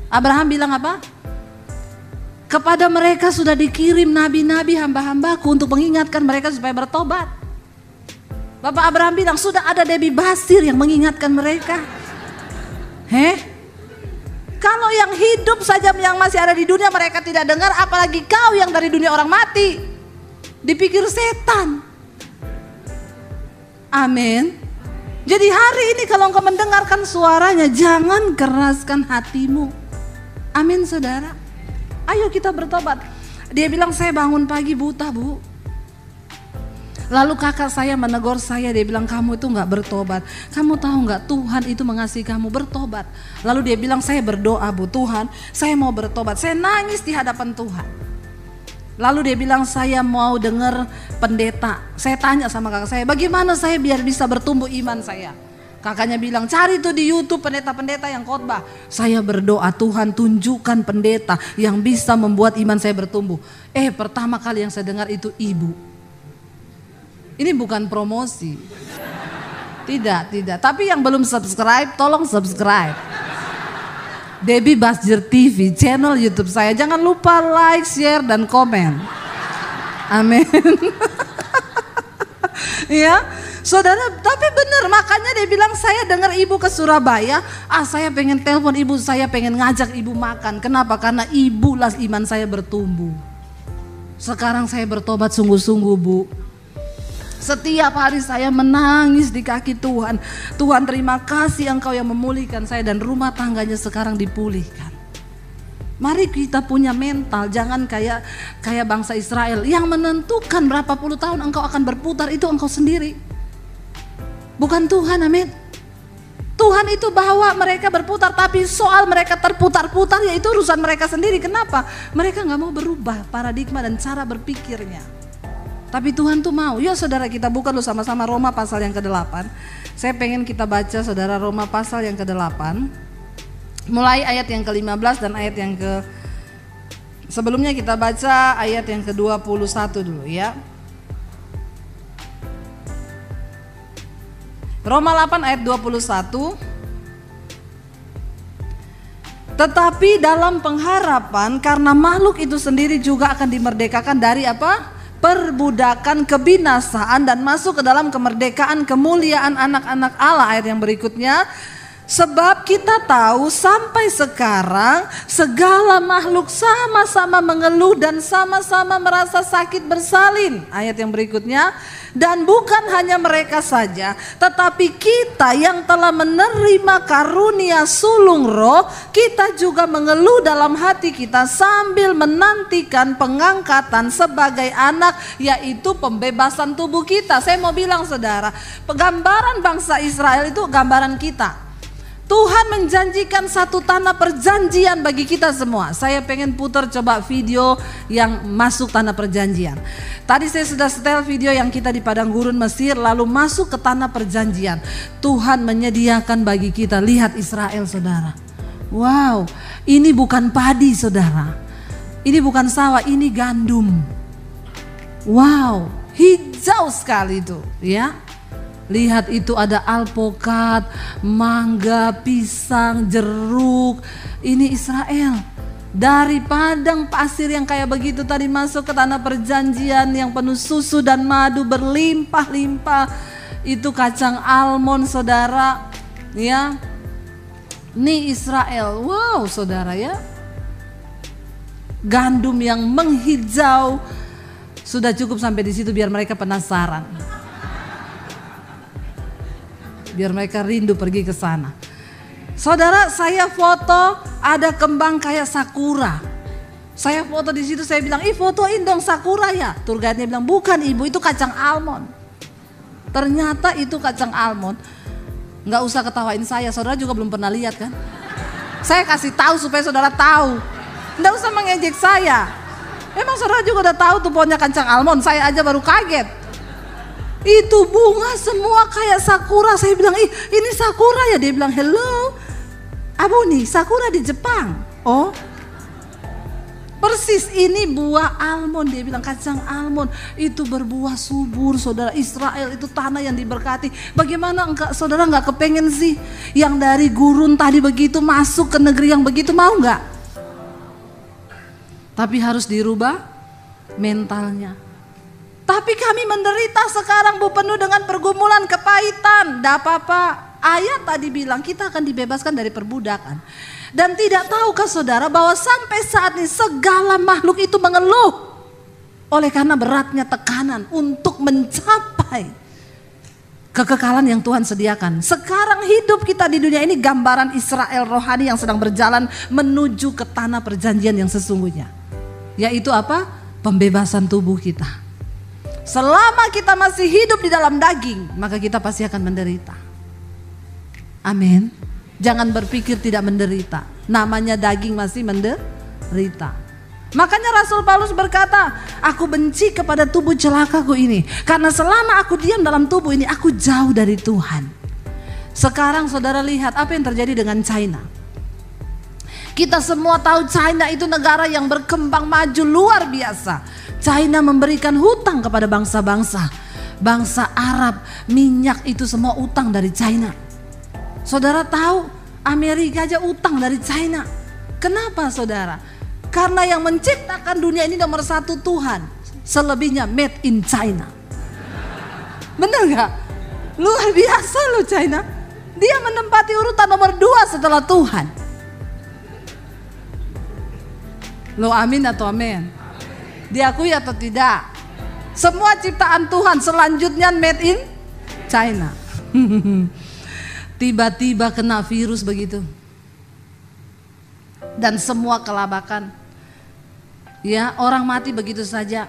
Speaker 1: Abraham bilang apa? Kepada mereka sudah dikirim nabi-nabi hamba-hambaku untuk mengingatkan mereka supaya bertobat. Bapak Abraham bilang sudah ada Debbie Basir yang mengingatkan mereka. Kalau yang hidup saja yang masih ada di dunia mereka tidak dengar, apalagi kau yang dari dunia orang mati. Dipikir setan. Amin. Jadi hari ini kalau engkau mendengarkan suaranya, jangan keraskan hatimu. Amin saudara. Ayo kita bertobat. Dia bilang saya bangun pagi buta Bu. Lalu kakak saya menegur saya, dia bilang kamu itu gak bertobat. Kamu tahu gak Tuhan itu mengasihi kamu, bertobat. Lalu dia bilang saya berdoa Bu, Tuhan saya mau bertobat. Saya nangis di hadapan Tuhan. Lalu dia bilang saya mau dengar pendeta. Saya tanya sama kakak saya, bagaimana saya biar bisa bertumbuh iman saya. Kakaknya bilang cari tuh di YouTube pendeta-pendeta yang khotbah. Saya berdoa Tuhan tunjukkan pendeta yang bisa membuat iman saya bertumbuh. Pertama kali yang saya dengar itu ibu. Ini bukan promosi. Tidak. Tapi yang belum subscribe tolong subscribe. Debbie Basir TV channel YouTube saya. Jangan lupa like, share dan komen. Amin. Ya. Saudara, tapi benar, makanya dia bilang saya dengar ibu ke Surabaya, saya pengen telepon ibu, saya pengen ngajak ibu makan. Kenapa? Karena ibulah iman saya bertumbuh. Sekarang saya bertobat sungguh-sungguh Bu. Setiap hari saya menangis di kaki Tuhan. Tuhan terima kasih Engkau yang memulihkan saya dan rumah tangganya sekarang dipulihkan. Mari kita punya mental, jangan kayak bangsa Israel yang menentukan berapa puluh tahun engkau akan berputar, itu engkau sendiri. Bukan Tuhan, amin. Tuhan itu bawa mereka berputar, tapi soal mereka terputar-putar ya itu urusan mereka sendiri. Kenapa? Mereka gak mau berubah paradigma dan cara berpikirnya. Tapi Tuhan tuh mau. Yuk saudara kita buka dulu sama-sama Roma pasal yang ke-8. Saya pengen kita baca saudara Roma pasal yang ke-8. Mulai ayat yang ke-15 dan ayat yang sebelumnya kita baca ayat yang ke-21 dulu ya. Roma 8 ayat 21. Tetapi dalam pengharapan karena makhluk itu sendiri juga akan dimerdekakan dari apa? Perbudakan kebinasaan dan masuk ke dalam kemerdekaan kemuliaan anak-anak Allah. Ayat yang berikutnya, sebab kita tahu sampai sekarang segala makhluk sama-sama mengeluh dan sama-sama merasa sakit bersalin. Ayat yang berikutnya, dan bukan hanya mereka saja, tetapi kita yang telah menerima karunia sulung roh, kita juga mengeluh dalam hati kita sambil menantikan pengangkatan sebagai anak, yaitu pembebasan tubuh kita. Saya mau bilang saudara, gambaran bangsa Israel itu gambaran kita. Tuhan menjanjikan satu tanah perjanjian bagi kita semua. Saya pengen putar coba video yang masuk tanah perjanjian. Tadi saya sudah setel video yang kita di padang gurun Mesir lalu masuk ke tanah perjanjian. Tuhan menyediakan bagi kita, lihat Israel saudara. Wow, ini bukan padi saudara. Ini bukan sawah, ini gandum. Wow, hijau sekali itu ya. Lihat itu ada alpukat, mangga, pisang, jeruk. Ini Israel. Dari padang pasir yang kayak begitu tadi masuk ke tanah perjanjian yang penuh susu dan madu berlimpah-limpah. Itu kacang almond saudara. Ya. Ini Israel. Wow saudara ya. Gandum yang menghijau. Sudah cukup sampai di situ biar mereka penasaran. Biar mereka rindu pergi ke sana. Saudara, saya foto ada kembang kayak sakura. Saya foto di situ, saya bilang, fotoin dong sakura ya. Tour guide-nya bilang, bukan ibu, itu kacang almond. Ternyata itu kacang almond. Nggak usah ketawain saya, saudara juga belum pernah lihat kan? Saya kasih tahu supaya saudara tahu. Nggak usah mengejek saya. Emang saudara juga udah tahu tuh pohonnya kacang almond, saya aja baru kaget. Itu bunga semua kayak sakura. Saya bilang, ini sakura ya? Dia bilang, hello, Abu nih sakura di Jepang. Oh, persis ini buah almond. Dia bilang kacang almond. Itu berbuah subur saudara. Israel itu tanah yang diberkati. Bagaimana saudara nggak kepengen sih yang dari gurun tadi begitu masuk ke negeri yang begitu, mau nggak? Tapi harus dirubah mentalnya. Tapi kami menderita sekarang Bu, penuh dengan pergumulan, kepahitan. Tidak apa-apa, ayat tadi bilang kita akan dibebaskan dari perbudakan. Dan tidak tahukah saudara bahwa sampai saat ini segala makhluk itu mengeluh oleh karena beratnya tekanan untuk mencapai kekekalan yang Tuhan sediakan. Sekarang hidup kita di dunia ini gambaran Israel rohani yang sedang berjalan menuju ke tanah perjanjian yang sesungguhnya. Yaitu apa? Pembebasan tubuh kita. Selama kita masih hidup di dalam daging, maka kita pasti akan menderita. Amin. Jangan berpikir tidak menderita. Namanya daging masih menderita. Makanya Rasul Paulus berkata, aku benci kepada tubuh celakaku ini. Karena selama aku diam dalam tubuh ini, aku jauh dari Tuhan. Sekarang saudara lihat apa yang terjadi dengan China. Kita semua tahu China itu negara yang berkembang maju luar biasa. China memberikan hutang kepada bangsa-bangsa. Bangsa Arab, minyak itu semua utang dari China. Saudara tahu Amerika aja utang dari China. Kenapa saudara? Karena yang menciptakan dunia ini nomor satu Tuhan. Selebihnya made in China. Benar gak? Luar biasa loh China. Dia menempati urutan nomor 2 setelah Tuhan. Lo amin atau amin? Diakui atau tidak? Semua ciptaan Tuhan selanjutnya made in China. Tiba-tiba kena virus begitu. Dan semua kelabakan. Ya, orang mati begitu saja.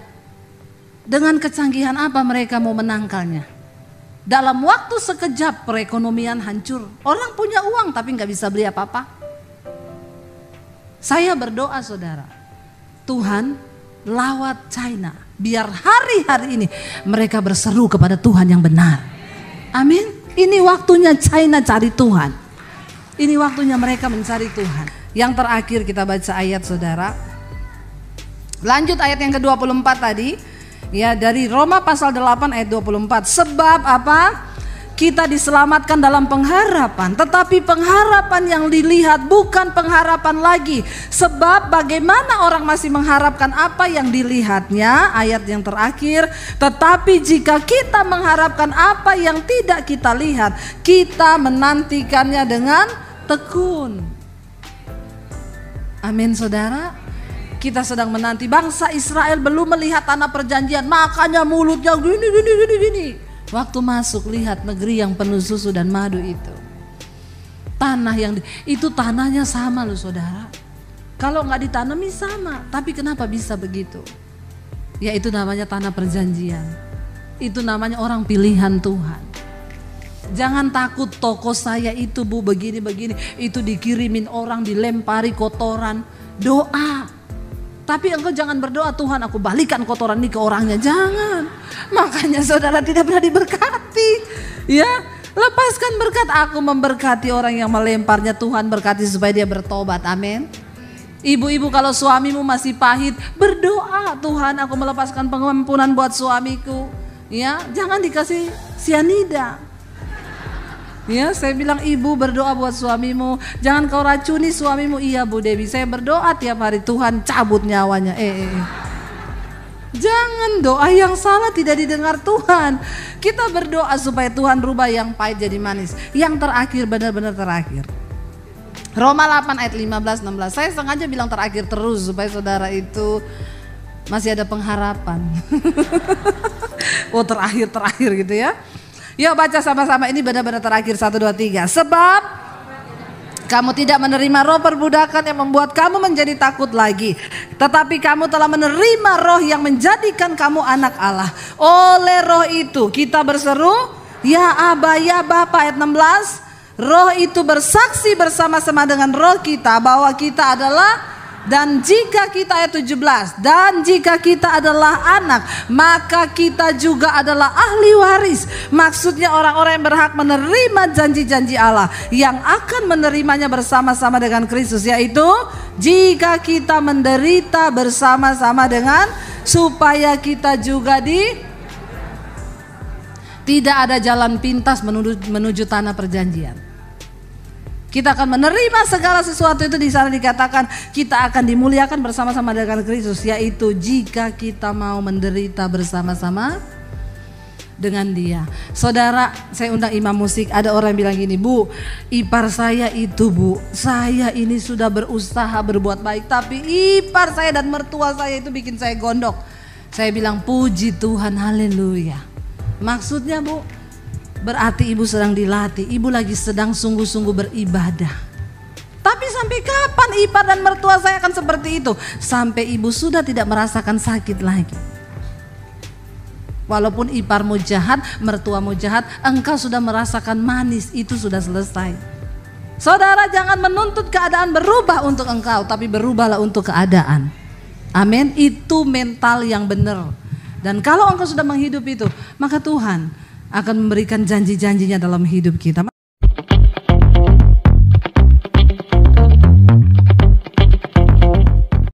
Speaker 1: Dengan kecanggihan apa mereka mau menangkalnya? Dalam waktu sekejap perekonomian hancur. Orang punya uang tapi nggak bisa beli apa-apa. Saya berdoa saudara, Tuhan lawat China, biar hari-hari ini mereka berseru kepada Tuhan yang benar. Amin. Ini waktunya China cari Tuhan. Ini waktunya mereka mencari Tuhan. Yang terakhir kita baca ayat saudara. Lanjut ayat yang ke-24 tadi. Ya, dari Roma pasal 8 ayat 24. Sebab apa? Kita diselamatkan dalam pengharapan, tetapi pengharapan yang dilihat bukan pengharapan lagi. Sebab bagaimana orang masih mengharapkan apa yang dilihatnya, ayat yang terakhir. Tetapi jika kita mengharapkan apa yang tidak kita lihat, kita menantikannya dengan tekun. Amin saudara. Kita sedang menanti. Bangsa Israel belum melihat tanah perjanjian, makanya mulutnya gini. Waktu masuk lihat negeri yang penuh susu dan madu itu. Tanah yang itu tanahnya sama loh saudara. Kalau nggak ditanami sama, tapi kenapa bisa begitu? Ya itu namanya tanah perjanjian. Itu namanya orang pilihan Tuhan. Jangan takut toko saya itu bu begini-begini, itu dikirimin orang, dilempari kotoran. Doa. Tapi engkau jangan berdoa, Tuhan aku balikan kotoran ini ke orangnya. Jangan. Makanya saudara tidak pernah diberkati. Ya, lepaskan berkat. Aku memberkati orang yang melemparnya, Tuhan berkati supaya dia bertobat. Amin. Ibu-ibu kalau suamimu masih pahit, berdoa, Tuhan aku melepaskan pengampunan buat suamiku. Ya, jangan dikasih sianida. Ya, saya bilang ibu berdoa buat suamimu, jangan kau racuni suamimu. Iya Bu Dewi, saya berdoa tiap hari, Tuhan cabut nyawanya. Jangan, doa yang salah tidak didengar Tuhan. Kita berdoa supaya Tuhan rubah yang pahit jadi manis. Yang terakhir, benar-benar terakhir, Roma 8 ayat 15-16. Saya sengaja bilang terakhir terus supaya saudara itu masih ada pengharapan. Oh terakhir gitu ya. Yuk baca sama-sama, ini benar-benar terakhir. 1, 2, 3. Sebab kamu tidak menerima roh perbudakan yang membuat kamu menjadi takut lagi, tetapi kamu telah menerima roh yang menjadikan kamu anak Allah. Oleh roh itu kita berseru, ya Aba, ya Bapa. Ayat 16. Roh itu bersaksi bersama-sama dengan roh kita bahwa kita adalah, dan jika kita, ayat 17, dan jika kita adalah anak, maka kita juga adalah ahli waris. Maksudnya orang-orang yang berhak menerima janji-janji Allah, yang akan menerimanya bersama-sama dengan Kristus, yaitu jika kita menderita bersama-sama dengan, supaya kita juga tidak ada jalan pintas menuju tanah perjanjian. Kita akan menerima segala sesuatu itu. Di sana dikatakan kita akan dimuliakan bersama-sama dengan Kristus, yaitu jika kita mau menderita bersama-sama dengan Dia. Saudara, saya undang imam musik. Ada orang yang bilang gini, Bu, ipar saya itu Bu, saya ini sudah berusaha berbuat baik, tapi ipar saya dan mertua saya itu bikin saya gondok. Saya bilang puji Tuhan, haleluya. Maksudnya Bu, berarti ibu sedang dilatih, ibu lagi sedang sungguh-sungguh beribadah. Tapi sampai kapan ipar dan mertua saya akan seperti itu? Sampai ibu sudah tidak merasakan sakit lagi. Walaupun iparmu jahat, mertuamu jahat, engkau sudah merasakan manis, itu sudah selesai. Saudara, jangan menuntut keadaan berubah untuk engkau, tapi berubahlah untuk keadaan. Amin. Itu mental yang benar. Dan kalau engkau sudah menghidup itu, maka Tuhan akan memberikan janji-janjinya dalam hidup kita.